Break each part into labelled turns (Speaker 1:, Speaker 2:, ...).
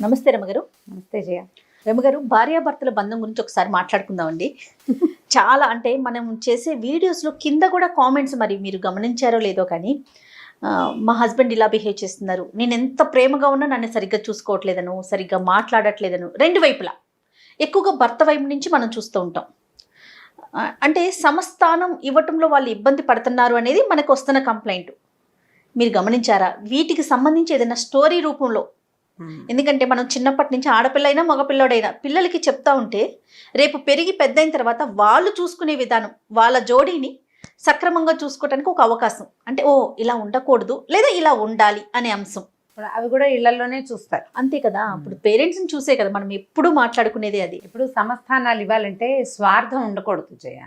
Speaker 1: నమస్తే రమగారు.
Speaker 2: నమస్తే జయ.
Speaker 1: రమగారు, భార్యాభర్తల బంధం గురించి ఒకసారి మాట్లాడుకుందామండి. చాలా అంటే మనం చేసే వీడియోస్లో కింద కూడా కామెంట్స్, మరి మీరు గమనించారో లేదో కానీ, మా హస్బెండ్ ఇలా బిహేవ్ చేస్తున్నారు, నేను ఎంత ప్రేమగా ఉన్నా నన్ను సరిగ్గా చూసుకోవట్లేదను, సరిగ్గా మాట్లాడట్లేదను, రెండు వైపులా ఎక్కువగా భర్త వైపు నుంచి మనం చూస్తూ ఉంటాం. అంటే సమస్థానం ఇవ్వటంలో వాళ్ళు ఇబ్బంది పడుతున్నారు అనేది మనకు వస్తున్న కంప్లైంట్. మీరు గమనించారా? వీటికి సంబంధించి ఏదైనా స్టోరీ రూపంలో, ఎందుకంటే మనం చిన్నప్పటి నుంచి ఆడపిల్లైనా మగపిల్లడైనా పిల్లలకి చెప్తా ఉంటే రేపు పెరిగి పెద్ద అయిన తర్వాత వాళ్ళు చూసుకునే విధానం, వాళ్ళ జోడీని సక్రమంగా చూసుకోవటానికి ఒక అవకాశం. అంటే ఓ ఇలా ఉండకూడదు లేదా ఇలా ఉండాలి అనే అంశం.
Speaker 2: అవి కూడా ఇళ్లలోనే చూస్తారు,
Speaker 1: అంతే కదా. ఇప్పుడు పేరెంట్స్ని చూసే కదా మనం ఎప్పుడు మాట్లాడుకునేది అది.
Speaker 2: ఇప్పుడు సమస్థానాలు ఇవ్వాలంటే స్వార్థం ఉండకూడదు జయ.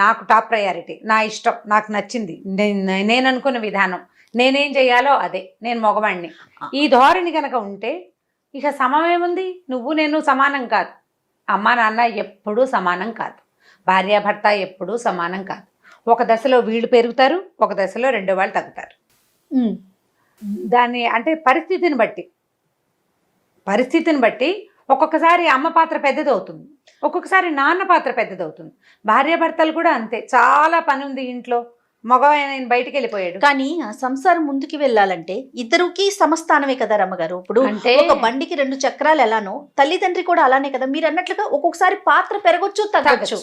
Speaker 2: నాకు టాప్ ప్రయారిటీ, నా ఇష్టం, నాకు నచ్చింది, నేను అనుకున్న విధానం, నేనేం చేయాలో అదే, నేను మగవాణ్ణి, ఈ ధోరణి కనుక ఉంటే ఇక సమమేముంది? నువ్వు నేను సమానం కాదు, అమ్మ నాన్న ఎప్పుడూ సమానం కాదు, భార్యాభర్త ఎప్పుడూ సమానం కాదు. ఒక దశలో వీళ్ళు పెరుగుతారు, ఒక దశలో రెండో వాళ్ళు తగ్గుతారు. దాన్ని అంటే పరిస్థితిని బట్టి ఒక్కొక్కసారి అమ్మ పాత్ర పెద్దదవుతుంది, ఒక్కొక్కసారి నాన్న పాత్ర పెద్దదవుతుంది. భార్యాభర్తలు కూడా అంతే. చాలా పని ఉంది ఇంట్లో, మగవాయన బయటికి వెళ్ళిపోయాడు,
Speaker 1: కానీ ఆ సంసారం ముందుకు వెళ్ళాలంటే ఇద్దరికి సమస్థానమే కదా రమ్మగారు. ఇప్పుడు అంటే ఒక బండికి రెండు చక్రాలు ఎలానో తల్లిదండ్రి కూడా అలానే కదా. మీరు అన్నట్లుగా ఒక్కొక్కసారి పాత్ర పెరగొచ్చు, తగ్గచ్చు.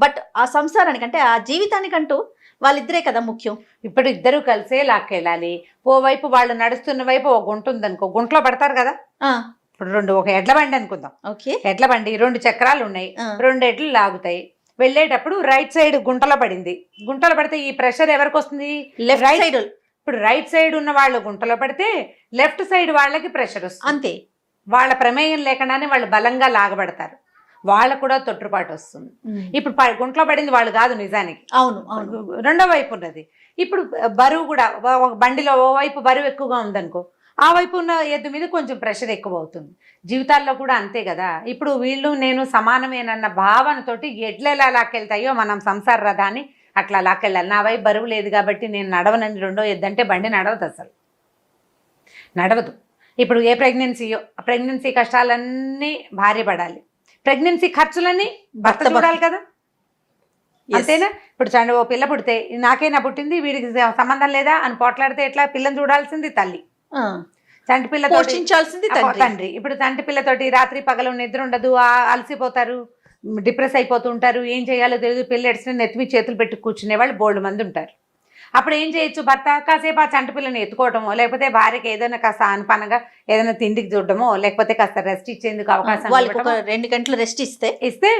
Speaker 1: బట్ ఆ సంసారానికి అంటే ఆ జీవితానికంటూ వాళ్ళిద్దరే కదా ముఖ్యం.
Speaker 2: ఇప్పుడు ఇద్దరు కలిసే లాక్కెళ్ళాలి. ఓవైపు వాళ్ళు నడుస్తున్న వైపు ఒక గుంట ఉందనుకో, గుంటలో పడతారు కదా. ఇప్పుడు ఒక ఎడ్ల బండి అనుకుందాం.
Speaker 1: ఓకే,
Speaker 2: ఎడ్ల బండి రెండు చక్రాలు ఉన్నాయి, రెండు ఎడ్లు లాగుతాయి. వెళ్ళేటప్పుడు రైట్ సైడ్ గుంటలో పడింది. గుంటలో పడితే ఈ ప్రెషర్ ఎవరికి వస్తుంది?
Speaker 1: Left side.
Speaker 2: ఇప్పుడు రైట్ సైడ్ ఉన్న వాళ్ళు గుంటలో పడితే లెఫ్ట్ సైడ్ వాళ్ళకి ప్రెషర్ వస్తుంది.
Speaker 1: అంతే,
Speaker 2: వాళ్ళ ప్రమేయం లేకుండానే వాళ్ళు బలంగా లాగబడతారు, వాళ్ళకు కూడా తొట్టుపాటు వస్తుంది. ఇప్పుడు గుంటలో పడింది వాళ్ళు కాదు నిజానికి,
Speaker 1: అవును,
Speaker 2: రెండో వైపు ఉన్నది. ఇప్పుడు బరువు కూడా ఒక బండిలో ఓ వైపు బరువు ఎక్కువగా ఉందనుకో, ఆ వైపు ఉన్న ఎద్దు మీద కొంచెం ప్రెషర్ ఎక్కువ అవుతుంది. జీవితాల్లో కూడా అంతే కదా. ఇప్పుడు వీళ్ళు నేను సమానమేనన్న భావనతోటి ఎడ్లు ఎలా లాక్కెళ్తాయో మనం సంసార రథాన్ని అట్లా లాక్కెళ్ళాలి. నా వైపు బరువు లేదు కాబట్టి నేను నడవనని రెండో ఎద్దు అంటే బండి నడవదు, అసలు నడవదు. ఇప్పుడు ఏ ప్రెగ్నెన్సీ కష్టాలన్నీ భార్య పడాలి, ప్రెగ్నెన్సీ ఖర్చులన్నీ భర్త చూడాలి కదా, అంతేనా? ఇప్పుడు ఓ పిల్ల పుడితే నాకేనా పుట్టింది, వీడికి సంబంధం లేదా అని పోట్లాడితే ఎట్లా? పిల్లని చూడాల్సింది తల్లి, చంటి పిల్ల
Speaker 1: పోషించాల్సింది
Speaker 2: తండ్రి. ఇప్పుడు చంటి పిల్లతోటి రాత్రి పగలు నిద్ర ఉండదు, అలసిపోతారు, డిప్రెస్ అయిపోతూ ఉంటారు, ఏం చేయాలో తెలియదు. పిల్ల ఎడిసిన నెత్తిమి చేతులు పెట్టి కూర్చునే వాళ్ళు బోల్డ్ మంది ఉంటారు. అప్పుడు ఏం చేయొచ్చు? భర్త కాసేపు ఆ చంటి పిల్లని ఎత్తుకోవటమో, లేకపోతే భార్యకి ఏదైనా కాస్త అనుపనగా ఏదైనా తిండికి చూడటమో, లేకపోతే కాస్త రెస్ట్ ఇచ్చేందుకు అవకాశం,
Speaker 1: వాళ్ళకి 2 గంటలు రెస్ట్ ఇస్తే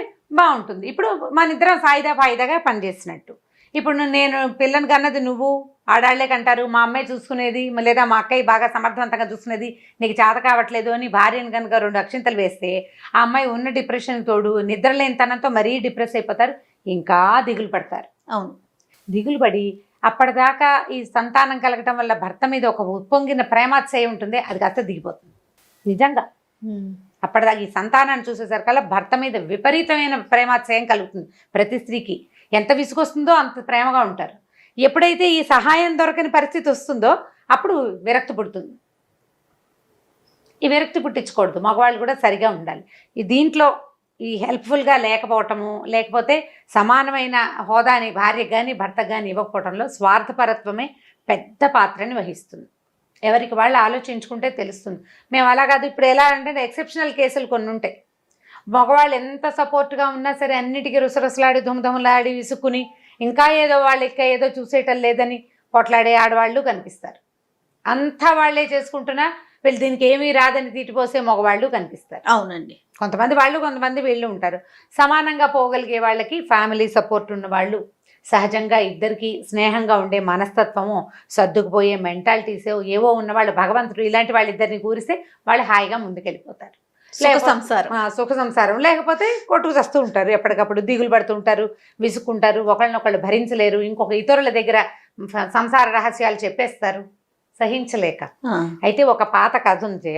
Speaker 2: బాగుంటుంది. ఇప్పుడు మన ఇద్దరం ఫాయిదాగా పనిచేసినట్టు. ఇప్పుడు నేను పిల్లని కన్నది నువ్వు, ఆడాళ్లే కంటారు, మా అమ్మాయి చూసుకునేది లేదా మా అక్కయ్య బాగా సమర్థవంతంగా చూసుకునేది, నీకు చేత కావట్లేదు అని భార్యను కనుక 2 అక్షింతలు వేస్తే ఆ అమ్మాయి ఉన్న డిప్రెషన్ తోడు నిద్రలేనితనంతో మరీ డిప్రెస్ అయిపోతారు, ఇంకా దిగులు పడతారు.
Speaker 1: అవును,
Speaker 2: దిగులు పడి అప్పటిదాకా ఈ సంతానం కలగటం వల్ల భర్త మీద ఒక ఉప్పొంగిన ప్రేమాత్సయ ఉంటుంది, అది కాస్త దిగిపోతుంది నిజంగా. అప్పటిదాకా ఈ సంతానాన్ని చూసేసరికల్లా భర్త మీద విపరీతమైన ప్రేమాత్సయం కలుగుతుంది. ప్రతి స్త్రీకి ఎంత విసుగొస్తుందో అంత ప్రేమగా ఉంటారు. ఎప్పుడైతే ఈ సహాయం దొరకని పరిస్థితి వస్తుందో అప్పుడు విరక్తి పుడుతుంది. ఈ విరక్తి పుట్టించకూడదు, మగవాళ్ళు కూడా సరిగా ఉండాలి. దీంట్లో ఈ హెల్ప్ఫుల్గా లేకపోవటము, లేకపోతే సమానమైన హోదాని భార్యకు కానీ భర్తకు కానీ ఇవ్వకపోవటంలో స్వార్థపరత్వమే పెద్ద పాత్రని వహిస్తుంది. ఎవరికి వాళ్ళు ఆలోచించుకుంటే తెలుస్తుంది. మేము అలా కాదు. ఇప్పుడు ఎలా అంటే ఎక్సెప్షనల్ కేసులు కొన్ని ఉంటాయి. మగవాళ్ళు ఎంత సపోర్ట్గా ఉన్నా సరే అన్నిటికీ రుసరుసలాడి దుమదుమలాడి విసుక్కుని ఇంకా ఏదో చూసేయటం లేదని పొట్లాడే ఆడవాళ్ళు కనిపిస్తారు. అంతా వాళ్లే చేసుకుంటున్నా వీళ్ళు దీనికి ఏమీ రాదని తీటిపోసే మగవాళ్ళు కనిపిస్తారు.
Speaker 1: అవునండి,
Speaker 2: కొంతమంది వాళ్ళు కొంతమంది వీళ్ళు ఉంటారు. సమానంగా పోగలిగే వాళ్ళకి ఫ్యామిలీ సపోర్ట్ ఉన్న వాళ్ళు, సహజంగా ఇద్దరికి స్నేహంగా ఉండే మనస్తత్వము, సర్దుకుపోయే మెంటాలిటీస్ ఏవో ఉన్నవాళ్ళు, భగవంతుడు ఇలాంటి వాళ్ళిద్దరిని కూరిస్తే వాళ్ళు హాయిగా ముందుకెళ్ళిపోతారు. సుఖ సంసారం. లేకపోతే కొట్టుకు చస్తూ ఉంటారు, ఎప్పటికప్పుడు దిగులు పడుతూ ఉంటారు, విసుక్కుంటారు, ఒకళ్ళనొకళ్ళు భరించలేరు, ఇంకొక ఇతరుల దగ్గర సంసార రహస్యాలు చెప్పేస్తారు సహించలేక. అయితే ఒక పాత కథ ఉంది,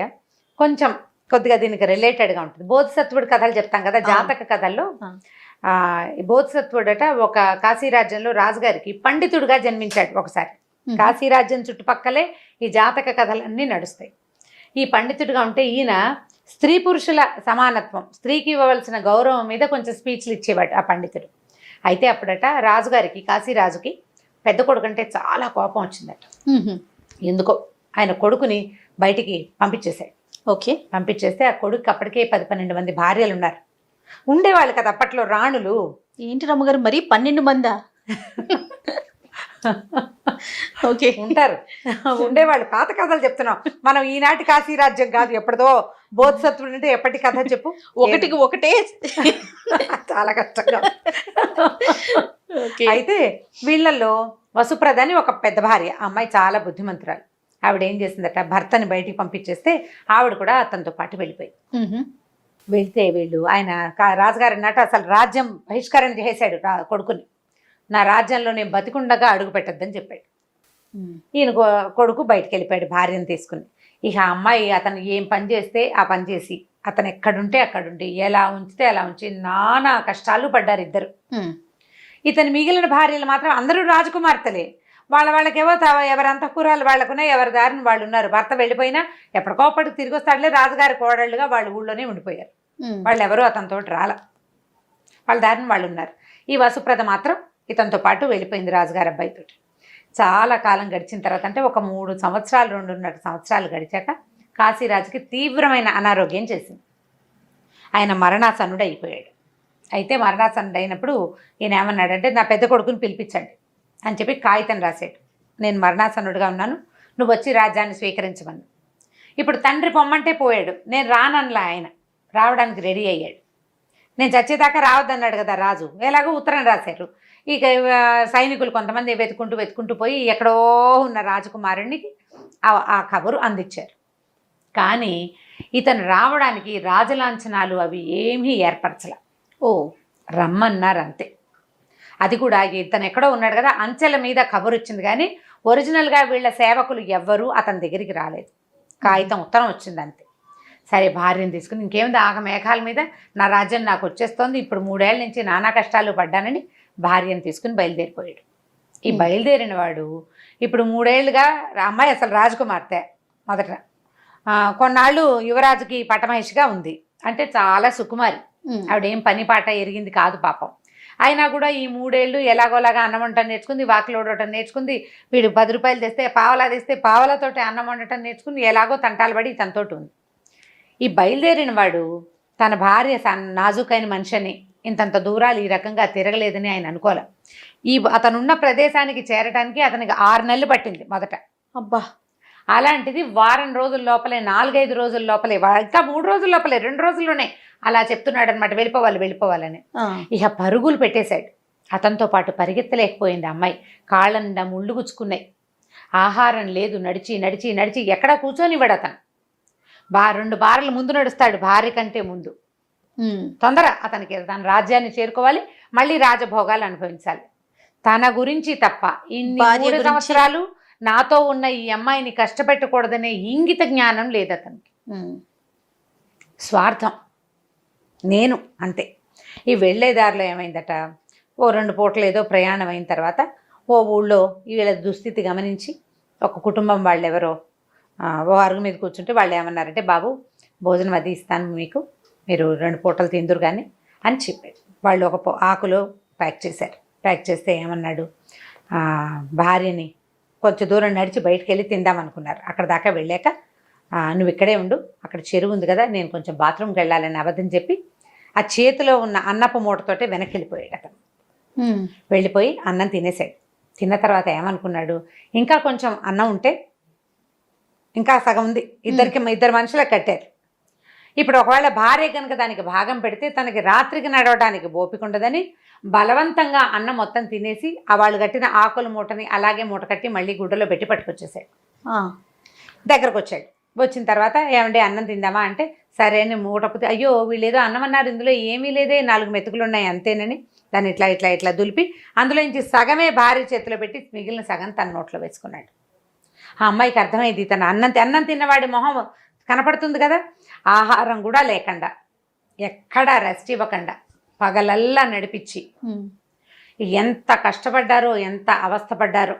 Speaker 2: కొంచెం కొద్దిగా దీనికి రిలేటెడ్గా ఉంటుంది. బోధిసత్వుడి కథలు చెప్తాం కదా, జాతక కథల్లో బోధిసత్వుడట ఒక కాశీరాజ్యంలో రాజుగారికి పండితుడిగా జన్మించాడు ఒకసారి. కాశీరాజ్యం చుట్టుపక్కలే ఈ జాతక కథలన్నీ నడుస్తాయి. ఈ పండితుడిగా ఉంటే ఈయన స్త్రీ పురుషుల సమానత్వం, స్త్రీకి ఇవ్వవలసిన గౌరవం మీద కొంచెం స్పీచ్లు ఇచ్చేవాడు ఆ పండితుడు. అయితే అప్పుడట రాజుగారికి, కాశీరాజుకి పెద్ద కొడుకు అంటే చాలా కోపం వచ్చిందట. ఎందుకో ఆయన కొడుకుని బయటికి పంపించేశాడు.
Speaker 1: ఓకే.
Speaker 2: పంపించేస్తే ఆ కొడుకు అప్పటికే 10-12 మంది భార్యలు ఉన్నారు. ఉండేవాళ్ళు కదా అప్పట్లో రాణులు.
Speaker 1: ఏంటి రమ్మగారు మరి 12 మందా? ఓకే,
Speaker 2: ఉంటారు, ఉండేవాళ్ళు. పాత కథలు చెప్తున్నాం మనం, ఈనాటి కాశీ రాజ్యం కాదు, ఎప్పటిదో బోధసత్వుడు అంటే ఎప్పటి కథ చెప్పు.
Speaker 1: ఒకటికి ఒకటే
Speaker 2: చాలా కష్టంగా. అయితే వీళ్ళల్లో వసుప్రద అని ఒక పెద్ద భార్య, ఆ అమ్మాయి చాలా బుద్ధిమంతురాలు. ఆవిడ ఏం చేసిందట, భర్తని బయటికి పంపించేస్తే ఆవిడ కూడా అతనితో పాటు వెళ్ళిపోయి. వెళ్తే వీళ్ళు ఆయన రాజుగారి అన్నట్టు అసలు రాజ్యం బహిష్కరణ చేశాడు కొడుకుని. నా రాజ్యంలో నేను బతికుండగా అడుగు పెట్టద్దని చెప్పాడు. ఈయన కొడుకు బయటికి వెళ్ళిపోయాడు భార్యను తీసుకుని. ఇక ఆ అమ్మాయి అతను ఏం పని చేస్తే ఆ పని చేసి, అతను ఎక్కడుంటే అక్కడుండి, ఎలా ఉంచితే అలా ఉంచి నానా కష్టాలు పడ్డారు ఇద్దరు. ఇతని మిగిలిన భార్యలు మాత్రం అందరూ రాజకుమార్తెలే. వాళ్ళకేవో ఎవరి అంతఃపురాలు వాళ్ళకున్నా, ఎవరి దారిని వాళ్ళు ఉన్నారు. భర్త వెళ్ళిపోయినా ఎప్పటికోప్పటికి తిరిగి వస్తాడులే, రాజుగారి కోడళ్ళుగా వాళ్ళు ఊళ్ళోనే ఉండిపోయారు. వాళ్ళు ఎవరో అతనితో రాల, వాళ్ళ దారిని వాళ్ళు ఉన్నారు. ఈ వసుప్రద మాత్రం ఇతనితో పాటు వెళ్ళిపోయింది రాజుగారి అబ్బాయితో. చాలా కాలం గడిచిన తర్వాత, అంటే ఒక 3 సంవత్సరాలు 2.5 సంవత్సరాలు గడిచాక కాశీరాజుకి తీవ్రమైన అనారోగ్యం చేసింది. ఆయన మరణాసన్నుడు అయిపోయాడు. అయితే మరణాసన్నుడు అయినప్పుడు ఈయన ఏమన్నాడంటే, నా పెద్ద కొడుకుని పిలిపించండి అని చెప్పి కాగితం రాశాడు. నేను మరణాసన్నుడిగా ఉన్నాను, నువ్వు వచ్చి రాజ్యాన్ని స్వీకరించమని. ఇప్పుడు తండ్రి పొమ్మంటే పోయాడు, నేను రానన్లా. ఆయన రావడానికి రెడీ అయ్యాడు. నేను చచ్చేదాకా రావద్దన్నాడు కదా రాజు, ఎలాగో ఉత్తరం రాశారు. ఇక సైనికులు కొంతమంది వెతుకుంటూ పోయి ఎక్కడో ఉన్న రాజకుమారునికి ఆ కబురు అందించారు. కానీ ఇతను రావడానికి రాజలాంఛనాలు అవి ఏమీ ఏర్పరచల. రమ్మన్నారు అంతే. అది కూడా ఇతను ఎక్కడో ఉన్నాడు కదా, అంచెల మీద కబురు వచ్చింది, కానీ ఒరిజినల్గా వీళ్ళ సేవకులు ఎవ్వరూ అతని దగ్గరికి రాలేదు. కాగితం ఉత్తరం వచ్చింది అంతే. సరే భార్యను తీసుకుని, ఇంకేముంది ఆగ మేఘాల మీద నా రాజ్యం నాకు వచ్చేస్తోంది, ఇప్పుడు 3 ఏళ్ళ నుంచి నానా కష్టాలు పడ్డానని భార్యను తీసుకుని బయలుదేరిపోయాడు. ఈ బయలుదేరిన వాడు ఇప్పుడు 3 ఏళ్ళుగా, అమ్మాయి అసలు రాజకుమార్తె మొదట, కొన్నాళ్ళు యువరాజుకి పట్టమహిషిగా ఉంది. అంటే చాలా సుకుమారి, ఆవిడేం పని పాట ఎరిగింది కాదు పాపం. అయినా కూడా ఈ 3 ఏళ్ళు ఎలాగోలాగా అన్నం వండటం నేర్చుకుంది, వాకిలు ఊడటం నేర్చుకుంది. వీడు 10 రూపాయలు తెస్తే పావలా తెస్తే పావలతోటి అన్నం వండటం నేర్చుకుంది. ఎలాగో తంటాలు పడి తనతోటి ఉంది. ఈ బయలుదేరిన వాడు తన భార్య నాజుకైన మనిషిని ఇంతంత దూరాలు ఈ రకంగా తిరగలేదని ఆయన అనుకోలే. అతనున్న ప్రదేశానికి చేరడానికి అతనికి 6 నెలలు పట్టింది మొదట.
Speaker 1: అబ్బా!
Speaker 2: అలాంటిది వారం రోజుల లోపలే, 4-5 రోజుల లోపలే, ఇంకా 3 రోజుల లోపలే, 2 రోజుల్లోనే అలా చెప్తున్నాడు అనమాట, వెళ్ళిపోవాలని. ఇక పరుగులు పెట్టేశాడు. అతనితో పాటు పరిగెత్తలేకపోయింది అమ్మాయి. కాళ్ళ నిండా ముళ్ళు గుచ్చుకున్నాయి. ఆహారం లేదు, నడిచి ఎక్కడా కూర్చొనివ్వడు అతను. 2 బారలు ముందు నడుస్తాడు భార్య కంటే ముందు. తొందర అతనికి, తన రాజ్యాన్ని చేరుకోవాలి, మళ్ళీ రాజభోగాలు అనుభవించాలి. తన గురించి తప్ప ఇన్ని 3 సంవత్సరాలు నాతో ఉన్న ఈ అమ్మాయిని కష్టపెట్టకూడదనే ఇంగిత జ్ఞానం లేదు అతనికి. స్వార్థం, నేను అంతే. ఈ వెళ్ళేదారిలో ఏమైందట, ఓ 2 పూటలు ఏదో ప్రయాణం అయిన తర్వాత ఓ ఊళ్ళో వీళ్ళ దుస్థితి గమనించి ఒక కుటుంబం వాళ్ళు ఎవరో ఓ అరుగు మీద కూర్చుంటే వాళ్ళు ఏమన్నారంటే, బాబు భోజనం అది ఇస్తాను మీకు, మీరు 2 పూటలు తిందురు కానీ అని చెప్పాడు. వాళ్ళు ఒక ఆకులో ప్యాక్ చేశారు. ప్యాక్ చేస్తే ఏమన్నాడు, భార్యని కొంచెం దూరం నడిచి బయటికి వెళ్ళి తిందామనుకున్నారు. అక్కడ దాకా వెళ్ళాక, నువ్వు ఇక్కడే ఉండు, అక్కడ చెరువు ఉంది కదా, నేను కొంచెం బాత్రూమ్కి వెళ్ళాలని అబద్ధం చెప్పి ఆ చేతిలో ఉన్న అన్నపు మూటతోటే వెనక్కి వెళ్ళిపోయాడు అతను. వెళ్ళిపోయి అన్నం తినేసాడు. తిన్న తర్వాత ఏమనుకున్నాడు, ఇంకా కొంచెం అన్నం ఉంటే, ఇంకా సగం ఉంది, ఇద్దరు మనుషులకు కట్టారు. ఇప్పుడు ఒకవేళ భార్య కనుక దానికి భాగం పెడితే తనకి రాత్రికి నడవడానికి ఓపిక ఉండదని బలవంతంగా అన్నం మొత్తం తినేసి వాళ్ళు కట్టిన ఆకుల మూటని అలాగే మూట కట్టి మళ్ళీ గుడ్డలో పెట్టి పట్టుకొచ్చేసాడు. దగ్గరకు వచ్చాడు. వచ్చిన తర్వాత ఏమంటే అన్నం తిందామా అంటే, సరే అని మూటపోతే, అయ్యో వీళ్ళు ఏదో అన్నం అన్నారు, ఇందులో ఏమీ లేదే, 4 మెతుకులు ఉన్నాయి అంతేనని దాన్ని ఇట్లా దులిపి అందులో నుంచి సగమే భార్య చేతిలో పెట్టి మిగిలిన సగం తన నోట్లో వేసుకున్నాడు. ఆ అమ్మాయికి అర్థమైంది, తన అన్నం తిన్నవాడి మొహం కనపడుతుంది కదా, ఆహారం కూడా లేకుండా, ఎక్కడా రెస్ట్ ఇవ్వకుండా పగలల్లా నడిపించి ఎంత కష్టపడ్డారో, ఎంత అవస్థపడ్డారో.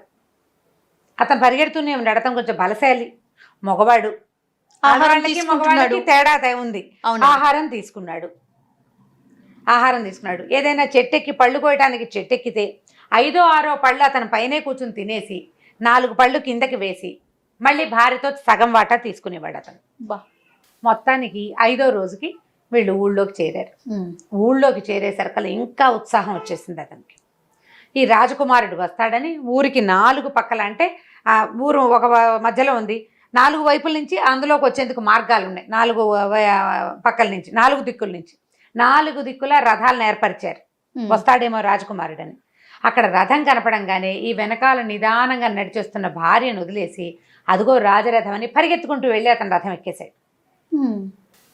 Speaker 2: అతను పరిగెడుతూనే ఉన్నాడు. అతను కొంచెం బలశాలి, మగవాడు,
Speaker 1: ఆహారం
Speaker 2: ఆడవాళ్ళకి
Speaker 1: తీసుకుంటున్నాడు.
Speaker 2: మగవాళ్ళకి తేడా ఉంది.
Speaker 1: అవును.
Speaker 2: ఆహారం తీసుకున్నాడు. ఏదైనా చెట్టెక్కి పళ్ళు కోయడానికి చెట్టెక్కితే 5 6 పళ్ళు అతను పైనే కూర్చుని తినేసి 4 పళ్ళు కిందకి వేసి మళ్ళీ భార్యతో సగం వాటా తీసుకునేవాడు అతను.
Speaker 1: బా.
Speaker 2: మొత్తానికి 5వ రోజుకి వీళ్ళు ఊళ్ళోకి చేరారు. ఊళ్ళోకి చేరేసరికల్లా ఇంకా ఉత్సాహం వచ్చేసింది అతనికి. ఈ రాజకుమారుడు వస్తాడని ఊరికి 4 పక్కల, అంటే ఆ ఊరు ఒక మధ్యలో ఉంది, 4 వైపుల నుంచి అందులోకి వచ్చేందుకు మార్గాలు ఉన్నాయి. 4 పక్కల నుంచి, 4 దిక్కుల నుంచి, 4 దిక్కుల రథాలను ఏర్పరిచారు. వస్తాడేమో రాజకుమారుడని. అక్కడ రథం కనపడంగానే ఈ వెనకాల నిదానంగా నడిచొస్తున్న భార్యను వదిలేసి అదిగో రాజరథం అని పరిగెత్తుకుంటూ వెళ్ళి అతను రథం ఎక్కేశాడు.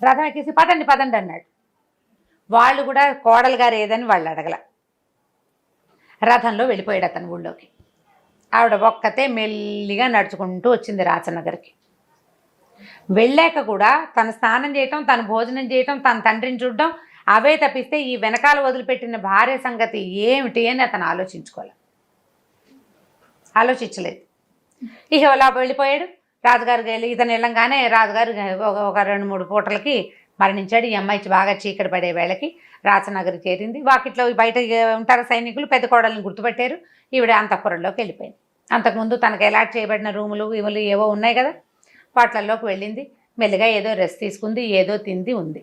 Speaker 2: రథం ఎక్కేసి పదండి పదండి అన్నాడు. వాళ్ళు కూడా కోడలు గారు ఏదని వాళ్ళు అడగల. రథంలో వెళ్ళిపోయాడు అతను ఊళ్ళోకి. ఆవిడ ఒక్కతే మెల్లిగా నడుచుకుంటూ వచ్చింది రాచనగర్కి. వెళ్ళాక కూడా తను స్నానం చేయటం, తను భోజనం చేయటం, తన తండ్రిని చూడడం అవే తప్పిస్తే ఈ వెనకాల వదిలిపెట్టిన భార్య సంగతి ఏమిటి అని అతను ఆలోచించలేదు. ఇక అలా వెళ్ళిపోయాడు. రాజుగారికి వెళ్ళి ఇతను వెళ్ళంగానే రాజుగారు ఒక 2-3 పూటలకి మరణించాడు. ఈ అమ్మాయి బాగా చీకటి పడే వేళకి రాచనగర్ చేరింది. వాకిట్లో బయట ఉంటారు సైనికులు, పెద్ద కోడల్ని గుర్తుపెట్టారు. ఈవిడ అంతఃపురంలోకి వెళ్ళిపోయింది. అంతకుముందు తనకు అలాట్ చేయబడిన రూములు ఇవులు ఏవో ఉన్నాయి కదా, వాటిల్లోకి వెళ్ళింది. మెల్లిగా ఏదో రెస్ట్ తీసుకుంది, ఏదో తింది ఉంది.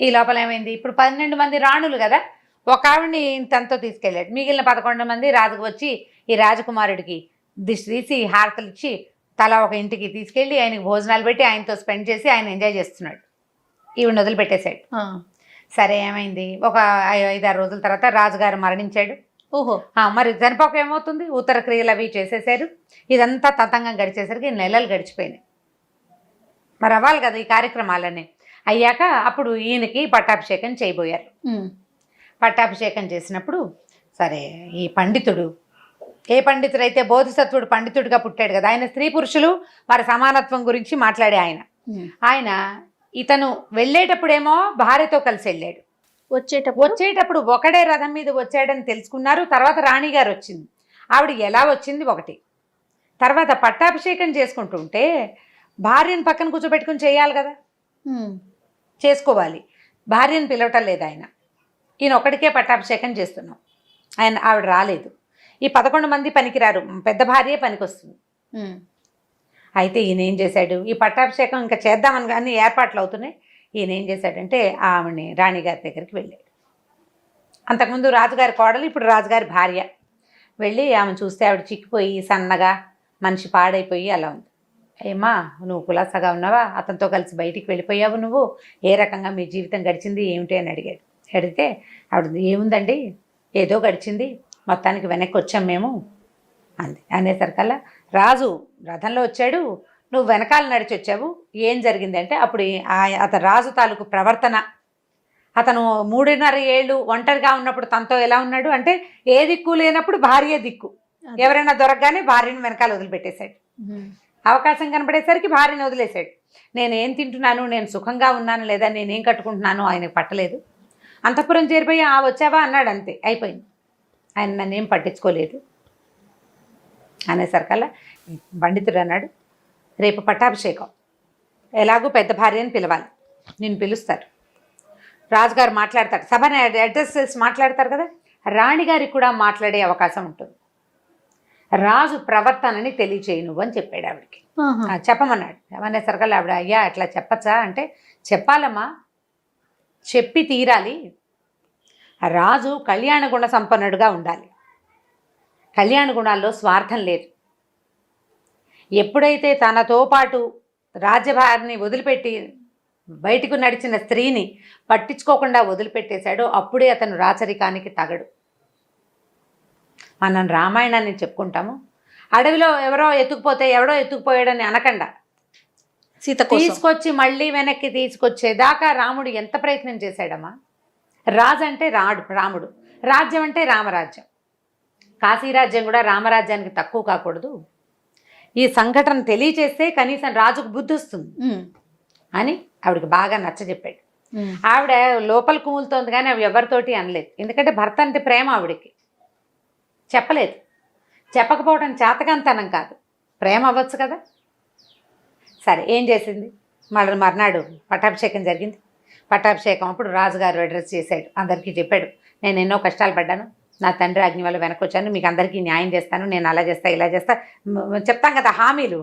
Speaker 2: ఈ లోపల ఏమైంది, ఇప్పుడు 12 మంది రాణులు కదా, ఒక ఆవిడని తనతో తీసుకెళ్ళాడు. మిగిలిన 11 మంది రాజుకు వచ్చి ఈ రాజకుమారుడికి దిష్టి తీసి హారతలు ఇచ్చి తలా ఒక ఇంటికి తీసుకెళ్ళి ఆయనకి భోజనాలు పెట్టి ఆయనతో స్పెండ్ చేసి ఆయన ఎంజాయ్ చేస్తున్నాడు. ఈవిడ వదిలిపెట్టేశాడు. సరే ఏమైంది, ఒక 5-6 రోజుల తర్వాత రాజుగారు మరణించాడు.
Speaker 1: ఓహో.
Speaker 2: మరి చనిపోక ఏమవుతుంది, ఉత్తర క్రియలు అవి చేసేసారు. ఇదంతా తతంగం గడిచేసరికి నెలలు గడిచిపోయినాయి. మరి అవ్వాలి కదా ఈ కార్యక్రమాలన్నీ. అయ్యాక అప్పుడు ఈయనకి పట్టాభిషేకం చేయబోయారు. పట్టాభిషేకం చేసినప్పుడు సరే ఈ పండితుడు, ఏ పండితుడైతే బోధిసత్వుడు పండితుడిగా పుట్టాడు కదా, ఆయన స్త్రీ పురుషులు వారి సమానత్వం గురించి మాట్లాడే ఆయన ఇతను వెళ్ళేటప్పుడేమో భార్యతో కలిసి వెళ్ళాడు. వచ్చేటప్పుడు ఒకడే రథం మీద వచ్చాడని తెలుసుకున్నారు. తర్వాత రాణిగారు వచ్చింది. ఆవిడ ఎలా వచ్చింది ఒకటి. తర్వాత పట్టాభిషేకం చేసుకుంటుంటే భార్యను పక్కన కూర్చోబెట్టుకుని చేయాలి కదా, చేసుకోవాలి. భార్యను పిలవటం లేదు ఆయన. ఈయన ఒక్కడికే పట్టాభిషేకం చేస్తున్నాం. ఆవిడ రాలేదు. ఈ 11 మంది పనికిరారు, పెద్ద భార్యే పనికొస్తుంది. అయితే ఈయన ఏం చేశాడు, ఈ పట్టాభిషేకం ఇంకా చేద్దామని కానీ ఏర్పాట్లు అవుతున్నాయి. ఈయన ఏం చేశాడంటే ఆమెని రాణిగారి దగ్గరికి వెళ్ళాడు. అంతకుముందు రాజుగారి కోడలు, ఇప్పుడు రాజుగారి భార్య. వెళ్ళి ఆమె చూస్తే ఆవిడ చిక్కిపోయి సన్నగా మనిషి పాడైపోయి అలా ఉంది. ఏమా నువ్వు కులాసగా ఉన్నావా, అతనితో కలిసి బయటికి వెళ్ళిపోయావు, నువ్వు ఏ రకంగా మీ జీవితం గడిచింది ఏమిటి అని అడిగాడు. అడిగితే ఆవిడ ఏముందండి, ఏదో గడిచింది, మొత్తానికి వెనక్కి వచ్చాం మేము అంది. అనేసరికల్లా రాజు రథంలో వచ్చాడు, నువ్వు వెనకాల నడిచి వచ్చావు, ఏం జరిగింది అంటే అప్పుడు అతను రాజు తాలూకు ప్రవర్తన, అతను 3.5 ఏళ్ళు ఒంటరిగా ఉన్నప్పుడు తనతో ఎలా ఉన్నాడు అంటే ఏ దిక్కు లేనప్పుడు భార్య దిక్కు, ఎవరైనా దొరకగానే భార్యను వెనకాల వదిలిపెట్టేశాడు. అవకాశం కనపడేసరికి భార్యను వదిలేశాడు. నేను ఏం తింటున్నాను, నేను సుఖంగా ఉన్నాను లేదా, నేనేం కట్టుకుంటున్నాను ఆయనకు పట్టలేదు. అంతఃపురం చేరిపోయి వచ్చావా అన్నాడు, అంతే అయిపోయింది. ఆయన నన్నేం పట్టించుకోలేదు. అనేసరికల్లా పండితుడు అన్నాడు, రేపు పట్టాభిషేకం, ఎలాగూ పెద్ద భార్యని పిలవాలి, నేను పిలుస్తారు. రాజుగారు మాట్లాడతారు, సభని అడ్రస్ చేసి మాట్లాడతారు కదా, రాణిగారికి కూడా మాట్లాడే అవకాశం ఉంటుంది. రాజు ప్రవర్తనని తెలియచేయి నువ్వు అని చెప్పాడు ఆవిడకి. చెప్పమన్నాడు. ఏమనేసరికల్లా ఆవిడ, అయ్యా అట్లా చెప్పచ్చా అంటే, చెప్పాలమ్మా, చెప్పి తీరాలి. రాజు కళ్యాణ గుణ సంపన్నుడుగా ఉండాలి. కళ్యాణ గుణాల్లో స్వార్థం లేదు. ఎప్పుడైతే తనతో పాటు రాజ్యభారిని వదిలిపెట్టి బయటకు నడిచిన స్త్రీని పట్టించుకోకుండా వదిలిపెట్టేశాడో అప్పుడే అతను రాచరికానికి తగడు. మనం రామాయణాన్ని చెప్పుకుంటాము, అడవిలో ఎవరో ఎత్తుకుపోయాడని అనకుండా
Speaker 1: సీత
Speaker 2: తీసుకొచ్చి మళ్ళీ వెనక్కి తీసుకొచ్చేదాకా రాముడు ఎంత ప్రయత్నం చేశాడమ్మా. రాజు అంటే రాముడు, రాజ్యం అంటే రామరాజ్యం. కాశీరాజ్యం కూడా రామరాజ్యానికి తక్కువ కాకూడదు. ఈ సంఘటన తెలియచేస్తే కనీసం రాజుకు బుద్ధి వస్తుంది అని ఆవిడకి బాగా నచ్చజెప్పాడు. ఆవిడ లోపల కుములుతోంది కానీ అవి ఎవరితోటి అనలేదు. ఎందుకంటే భర్త అంటే ప్రేమ ఆవిడకి. చెప్పలేదు. చెప్పకపోవడం చేతకంతనం కాదు, ప్రేమ అవ్వచ్చు కదా. సరే ఏం చేసింది, మర్నాడు పట్టాభిషేకం జరిగింది. పట్టాభిషేకం అప్పుడు రాజుగారు అడ్రస్ చేశాడు, అందరికీ చెప్పాడు, నేను ఎన్నో కష్టాలు పడ్డాను, నా తండ్రి ఆజ్ఞ వల్ల వెనక్కి వచ్చాను, మీకు అందరికీ న్యాయం చేస్తాను, నేను అలా చేస్తా ఇలా చేస్తా చెప్తాం కదా హామీలు.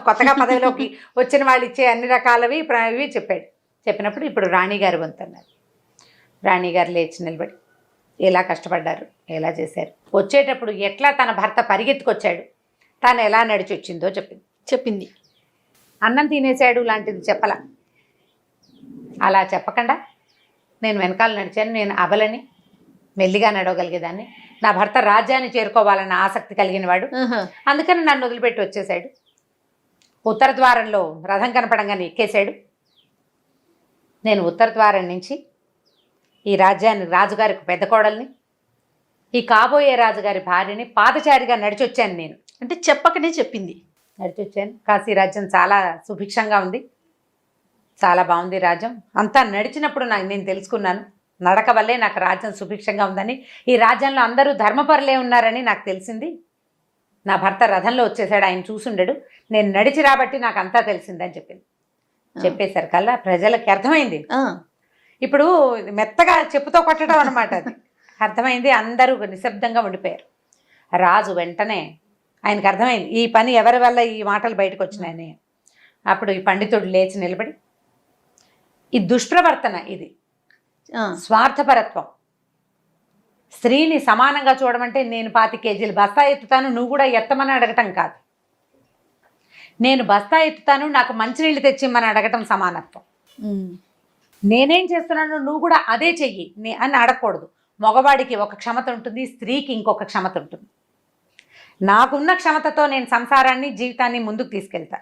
Speaker 2: కొత్తగా పదవిలోకి వచ్చిన వాళ్ళు ఇచ్చే అన్ని రకాలవి ఇవి చెప్పాడు. చెప్పినప్పుడు ఇప్పుడు రాణిగారు వంతున్నారు. రాణిగారు లేచి నిలబడి ఎలా కష్టపడ్డారు, ఎలా చేశారు, వచ్చేటప్పుడు ఎట్లా తన భర్త పరిగెత్తుకొచ్చాడు, తను ఎలా నడిచి వచ్చిందో చెప్పింది. అన్నం తినేశాడు లాంటిది చెప్పలా. అలా చెప్పకుండా నేను వెనకాల నడిచాను, నేను అబలని మెల్లిగా నడవగలిగేదాన్ని, నా భర్త రాజ్యాన్ని చేరుకోవాలన్న ఆసక్తి కలిగిన వాడు, అందుకని నన్ను వదిలిపెట్టి వచ్చేసాడు. ఉత్తర ద్వారంలో రథం కనపడంగానే ఎక్కేశాడు. నేను ఉత్తర ద్వారం నుంచి ఈ రాజ్యాన్ని రాజుగారికి పెద్ద కోడల్ని, ఈ కాబోయే రాజుగారి భార్యని పాదచారిగా నడిచొచ్చాను. నేను
Speaker 1: అంటే చెప్పకనే చెప్పింది.
Speaker 2: నడిచొచ్చాను. కాశీ రాజ్యం చాలా సుభిక్షంగా ఉంది, చాలా బాగుంది రాజ్యం. అంతా నడిచినప్పుడు నేను తెలుసుకున్నాను, నడక వల్లే నాకు రాజ్యం సుభిక్షంగా ఉందని, ఈ రాజ్యంలో అందరూ ధర్మపరులే ఉన్నారని నాకు తెలిసింది. నా భర్త రథంలో వచ్చేసాడు, ఆయన చూసుండడు, నేను నడిచి రాబట్టి నాకు అంతా తెలిసిందని చెప్పింది. చెప్పేసరికల్లా ప్రజలకి అర్థమైంది. ఇప్పుడు మెత్తగా చెప్పుతో కొట్టడం అనమాట, అది అర్థమైంది. అందరూ నిశ్శబ్దంగా ఉండిపోయారు. రాజు వెంటనే ఆయనకు అర్థమైంది ఈ పని ఎవరి వల్ల ఈ మాటలు బయటకు వచ్చినాయని. అప్పుడు ఈ పండితుడు లేచి నిలబడి, ఈ దుష్ప్రవర్తన, ఇది స్వార్థపరత్వం, స్త్రీని సమానంగా చూడమంటే నేను 25 కేజీలు బస్తా ఎత్తుతాను, నువ్వు కూడా ఎత్తమని అడగటం కాదు, నేను బస్తా ఎత్తుతాను, నాకు మంచినీళ్ళు తెచ్చిమ్మని అడగటం సమానత్వం. నేనేం చేస్తున్నాను నువ్వు కూడా అదే చెయ్యి అని అడగకూడదు. మగవాడికి ఒక క్షమత ఉంటుంది, స్త్రీకి ఇంకొక క్షమత ఉంటుంది. నాకున్న క్షమతతో నేను సంసారాన్ని జీవితాన్ని ముందుకు తీసుకెళ్తా,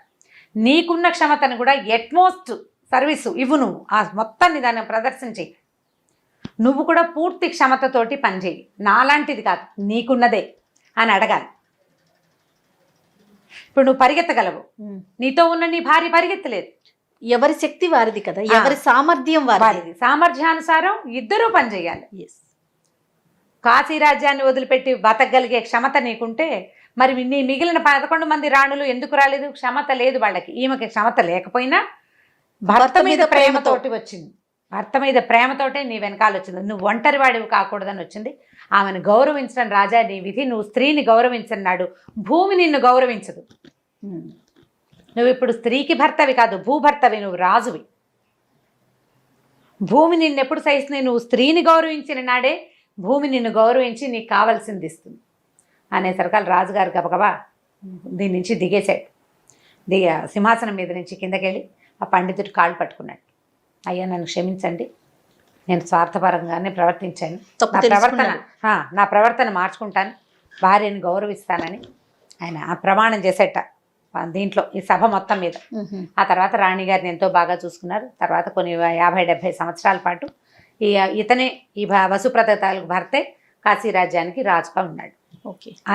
Speaker 2: నీకున్న క్షమతను కూడా ఎట్మోస్ట్ సర్వీసు ఇవ్వు, నువ్వు ఆ మొత్తాన్ని దాన్ని ప్రదర్శించి నువ్వు కూడా పూర్తి క్షమతతోటి పనిచేయి, నాలాంటిది కాదు నీకున్నదే అని అడగాలి. ఇప్పుడు నువ్వు పరిగెత్తగలవు, నీతో ఉన్న నీ భార్య పరిగెత్తలేదు,
Speaker 1: ఎవరి శక్తి వారిది కదా, ఎవరి సామర్థ్యం వారిది,
Speaker 2: సామర్థ్యానుసారం ఇద్దరూ పనిచేయాలి. కాశీ రాజ్యాన్ని వదిలిపెట్టి బతకగలిగే క్షమత నీకుంటే మరి నీ మిగిలిన 11 మంది రాణులు ఎందుకు రాలేదు? క్షమత లేదు వాళ్ళకి. ఈమెకి క్షమత లేకపోయినా భర్త మీద ప్రేమతోటి వచ్చింది, భర్త మీద ప్రేమతోటే నీ వెనకాల వచ్చింది. నువ్వు ఒంటరి వాడివి కాకూడదని వచ్చింది. ఆమెను గౌరవించడం రాజా నీ విధి, నువ్వు స్త్రీని గౌరవించన్నాడు, భూమి నిన్ను గౌరవించదు. నువ్వు ఇప్పుడు స్త్రీకి భర్తవి కాదు, భూభర్తవి, నువ్వు రాజువి. భూమి నిన్నెప్పుడు సహిస్తుంది? నువ్వు స్త్రీని గౌరవించిన నాడే భూమి నిన్ను గౌరవించి నీకు కావాల్సింది ఇస్తుంది అనేసరికల్ రాజుగారు గబగబా దీని నుంచి దిగేశాడు. సింహాసనం మీద నుంచి కిందకెళ్ళి ఆ పండితుడి కాళ్ళు పట్టుకున్నాడు. అయ్యా నన్ను క్షమించండి, నేను స్వార్థపరంగానే ప్రవర్తించాను, నా ప్రవర్తన మార్చుకుంటాను, భార్యను గౌరవిస్తానని ఆయన ఆ ప్రమాణం చేసేట దీంట్లో ఈ సభ మొత్తం మీద. ఆ తర్వాత రాణిగారిని ఎంతో బాగా చూసుకున్నారు. తర్వాత కొన్ని 50-70 సంవత్సరాల పాటు ఇతనే ఈ వసుప్రత తాలూకు భర్తే కాశీ రాజ్యానికి రాజుగా ఉన్నాడు.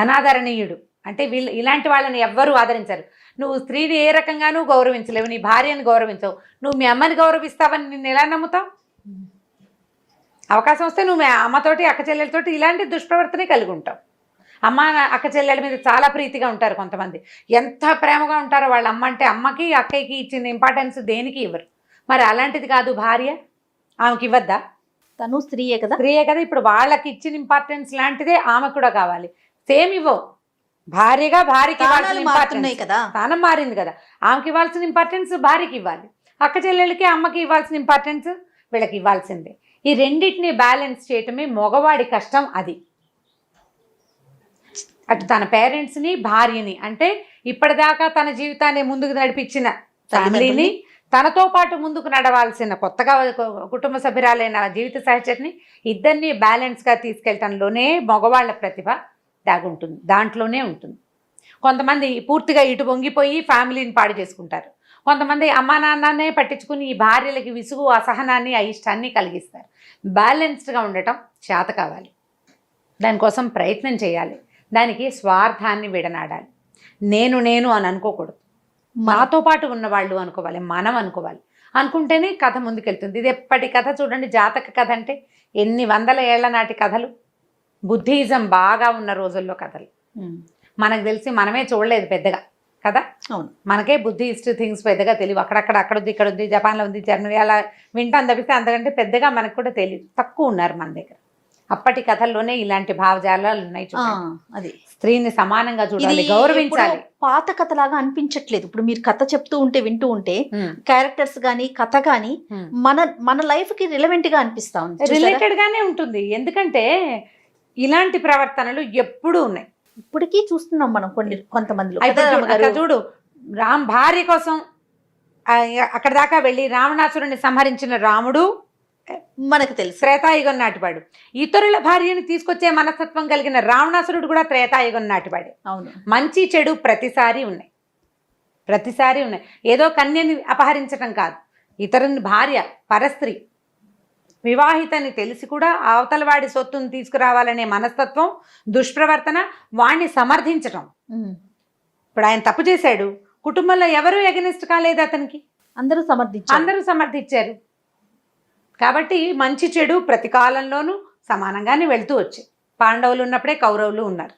Speaker 2: అనాదరణీయుడు అంటే వీళ్ళు ఇలాంటి వాళ్ళని ఎవ్వరూ ఆదరించరు. నువ్వు స్త్రీని ఏ రకంగానూ గౌరవించలేవు, నీ భార్యను గౌరవించవు, నువ్వు మీ అమ్మని గౌరవిస్తావని నిన్ను ఎలా నమ్ముతావు? అవకాశం వస్తే నువ్వు మీ అమ్మతోటి అక్క చెల్లెలతోటి ఇలాంటి దుష్ప్రవర్తనే కలిగి ఉంటావు. అమ్మ అక్క చెల్లెల మీద చాలా ప్రీతిగా ఉంటారు కొంతమంది, ఎంత ప్రేమగా ఉంటారో వాళ్ళ అమ్మ అంటే. అమ్మకి అక్కయ్యకి ఇచ్చిన ఇంపార్టెన్స్ దేనికి ఇవ్వరు. మరి అలాంటిది కాదు భార్య, ఆమెకి ఇవ్వద్దా?
Speaker 1: తను స్త్రీయే కదా,
Speaker 2: ఇప్పుడు వాళ్ళకి ఇచ్చిన ఇంపార్టెన్స్ లాంటిదే ఆమె కూడా కావాలి. సేమ్ ఇవ్వవు. భార్యగా భార్యకి
Speaker 1: కదా,
Speaker 2: స్థానం మారింది కదా, ఆమెకి ఇవ్వాల్సిన ఇంపార్టెన్స్ భార్యకి ఇవ్వాలి, అక్క చెల్లెళ్ళకి అమ్మకి ఇవ్వాల్సిన ఇంపార్టెన్స్ వీళ్ళకి ఇవ్వాల్సిందే. ఈ రెండింటిని బ్యాలెన్స్ చేయటమే మగవాడి కష్టం. అది అటు తన పేరెంట్స్ని, భార్యని, అంటే ఇప్పటిదాకా తన జీవితాన్ని ముందుకు నడిపించిన ఫ్యామిలీని, తనతో పాటు ముందుకు నడవాల్సిన కొత్తగా కుటుంబ సభ్యురాలైన జీవిత సహచరిని, ఇద్దరిని బ్యాలెన్స్గా తీసుకెళ్ళటంలోనే మగవాళ్ళ ప్రతిభ దాగుంటుంది, దాంట్లోనే ఉంటుంది. కొంతమంది పూర్తిగా ఇటు వంగిపోయి ఫ్యామిలీని పాడు చేసుకుంటారు. కొంతమంది అమ్మా నాన్ననే పట్టించుకుని ఈ భార్యలకి విసుగు, అసహనాన్ని, అయిష్టాన్ని కలిగిస్తారు. బ్యాలెన్స్డ్గా ఉండటం చేత కావాలి, దానికోసం ప్రయత్నం చేయాలి. దానికి స్వార్థాన్ని విడనాడాలి. నేను అని అనుకోకూడదు, నాతో పాటు ఉన్నవాళ్ళు అనుకోవాలి, మనం అనుకోవాలి. అనుకుంటేనే కథ ముందుకెళ్తుంది. ఇది ఎప్పటి కథ చూడండి, జాతక కథ అంటే ఎన్ని వందల ఏళ్ల నాటి కథలు, బుద్ధిజం బాగా ఉన్న రోజుల్లో కథలు. మనకు తెలిసి మనమే చూడలేదు పెద్దగా, కదా.
Speaker 1: అవును.
Speaker 2: మనకే బుద్ధిస్ట్ థింగ్స్ పెద్దగా తెలియదు. అక్కడ ఉంది, ఇక్కడ ఉంది, జపాన్లో ఉంది, జర్మనీ అలా వింటాం తప్పిస్తే అంతకంటే పెద్దగా మనకు కూడా తెలియదు. తక్కువ ఉన్నారు మన దగ్గర. అప్పటి కథల్లోనే ఇలాంటి భావజాలాలు ఉన్నాయి.
Speaker 1: అది
Speaker 2: స్త్రీని సమానంగా చూడాలి,
Speaker 1: ఇది
Speaker 2: గౌరవించాలి.
Speaker 1: ఎప్పుడో పాత కథలాగా అనిపించట్లేదు. ఇప్పుడు మీరు కథ చెప్తూ ఉంటే వింటూ ఉంటే క్యారెక్టర్స్ గానీ కథ గానీ మన లైఫ్ కి రిలవెంట్ గా అనిపిస్తా ఉంది. చూసారా?
Speaker 2: రిలేటెడ్ గానే ఉంటుంది. ఎందుకంటే ఇలాంటి ప్రవర్తనలు ఎప్పుడూ ఉన్నాయి.
Speaker 1: ఇప్పటికీ చూస్తున్నాం మనం కొంతమందిలో.
Speaker 2: అయితే
Speaker 1: కదా
Speaker 2: అక్కడ
Speaker 1: రమ్మగారు?
Speaker 2: చూడు, రామ్ భార్య కోసం అక్కడ దాకా వెళ్ళి రావణాసురుని సంహరించిన రాముడు
Speaker 1: మనకు తెలుసు
Speaker 2: త్రేతాయుగం నాటివాడు. ఇతరుల భార్యను తీసుకొచ్చే మనస్తత్వం కలిగిన రావణాసురుడు కూడా త్రేతాయుగం నాటివాడు.
Speaker 1: అవును.
Speaker 2: మంచి చెడు ప్రతిసారి ఉన్నాయి. ఏదో కన్యని అపహరించటం కాదు, ఇతరుని భార్య పరస్త్రీ వివాహితని తెలిసి కూడా అవతల వాడి సొత్తును తీసుకురావాలనే మనస్తత్వం, దుష్ప్రవర్తన, వాణ్ణి సమర్థించటం. ఇప్పుడు ఆయన తప్పు చేశాడు, కుటుంబంలో ఎవరు ఎగనిస్ట్ కాలేదు అతనికి,
Speaker 1: అందరూ
Speaker 2: సమర్థించారు. కాబట్టి మంచి చెడు ప్రతి కాలంలోనూ సమానంగానే వెళ్తూ వచ్చాయి. పాండవులు ఉన్నప్పుడే కౌరవులు ఉన్నారు,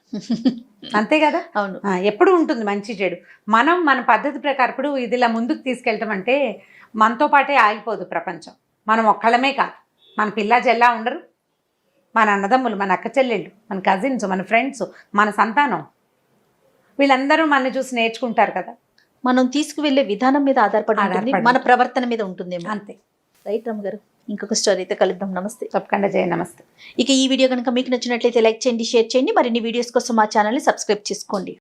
Speaker 2: అంతే కదా.
Speaker 1: అవును.
Speaker 2: ఎప్పుడు ఉంటుంది మంచి చెడు. మనం మన పద్ధతి ప్రకారం ఇప్పుడు ఇది ఇలా ముందుకు తీసుకెళ్ళటం అంటే మనతో పాటే ఆగిపోదు ప్రపంచం. మనం ఒక్కళ్ళమే కాదు, మన పిల్ల జల్లా ఉండరు, మన అన్నదమ్ములు, మన అక్క చెల్లెళ్ళు, మన కజిన్స్, మన ఫ్రెండ్స్, మన సంతానం, వీళ్ళందరూ మన చూసి నేర్చుకుంటారు కదా.
Speaker 1: మనం తీసుకువెళ్ళే విధానం మీద ఆధారపడి ఉంటుంది, మన ప్రవర్తన మీద ఉంటుంది.
Speaker 2: అంతే.
Speaker 1: రైట్ రమ్మ గారు, ఇంకొక స్టోరీతో కలుద్దాం. నమస్తే.
Speaker 2: తప్పకుండా చేయండి. నమస్తే.
Speaker 1: ఇక ఈ వీడియో కనుక మీకు నచ్చినట్లయితే లైక్ చేయండి, షేర్ చేయండి. మరిన్ని వీడియోస్ కోసం మా ఛానల్ని సబ్స్క్రైబ్ చేసుకోండి.